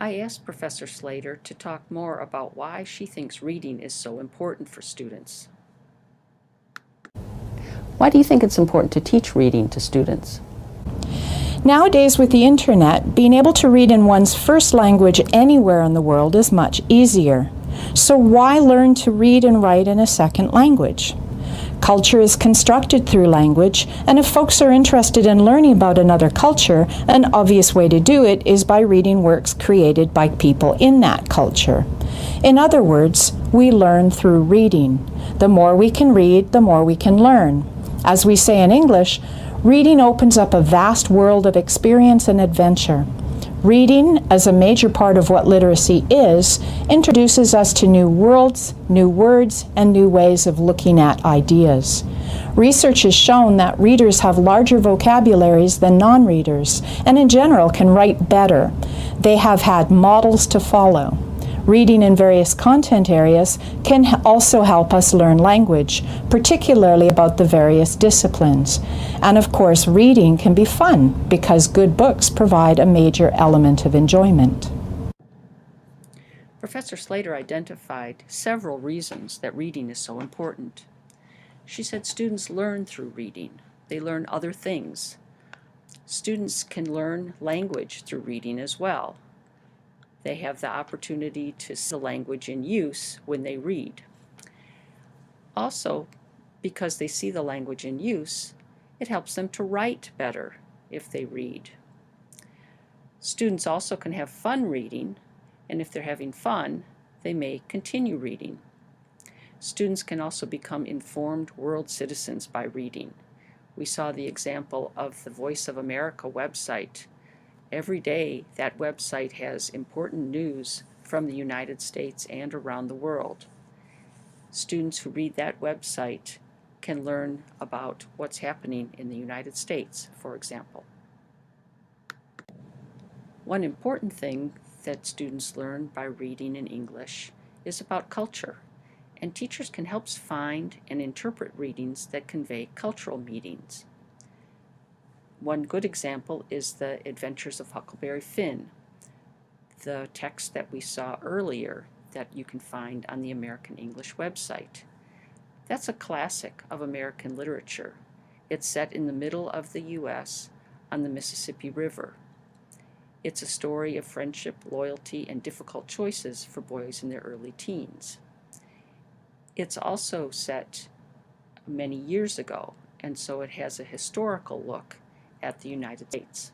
I asked Professor Slater to talk more about why she thinks reading is so important for students. Why do you think it's important to teach reading to students? Nowadays, with the internet, being able to read in one's first language anywhere in the world is much easier. So why learn to read and write in a second language? Culture is constructed through language, and if folks are interested in learning about another culture, an obvious way to do it is by reading works created by people in that culture. In other words, we learn through reading. The more we can read, the more we can learn. As we say in English, reading opens up a vast world of experience and adventure. Reading, as a major part of what literacy is, introduces us to new worlds, new words, and new ways of looking at ideas. Research has shown that readers have larger vocabularies than non-readers, and in general can write better. They have had models to follow. Reading in various content areas can also help us learn language, particularly about the various disciplines. And of course, reading can be fun because good books provide a major element of enjoyment. Professor Slater identified several reasons that reading is so important. She said students learn through reading. They learn other things. Students can learn language through reading as well. They have the opportunity to see the language in use when they read. Also, because they see the language in use, it helps them to write better if they read. Students also can have fun reading, and if they're having fun, they may continue reading. Students can also become informed world citizens by reading. We saw the example of the Voice of America website. Every day, that website has important news from the United States and around the world. Students who read that website can learn about what's happening in the United States, for example. One important thing that students learn by reading in English is about culture, and teachers can help find and interpret readings that convey cultural meanings. One good example is The Adventures of Huckleberry Finn, the text that we saw earlier that you can find on the American English website. That's a classic of American literature. It's set in the middle of the U.S. on the Mississippi River. It's a story of friendship, loyalty, and difficult choices for boys in their early teens. It's also set many years ago, and so it has a historical look at the United States.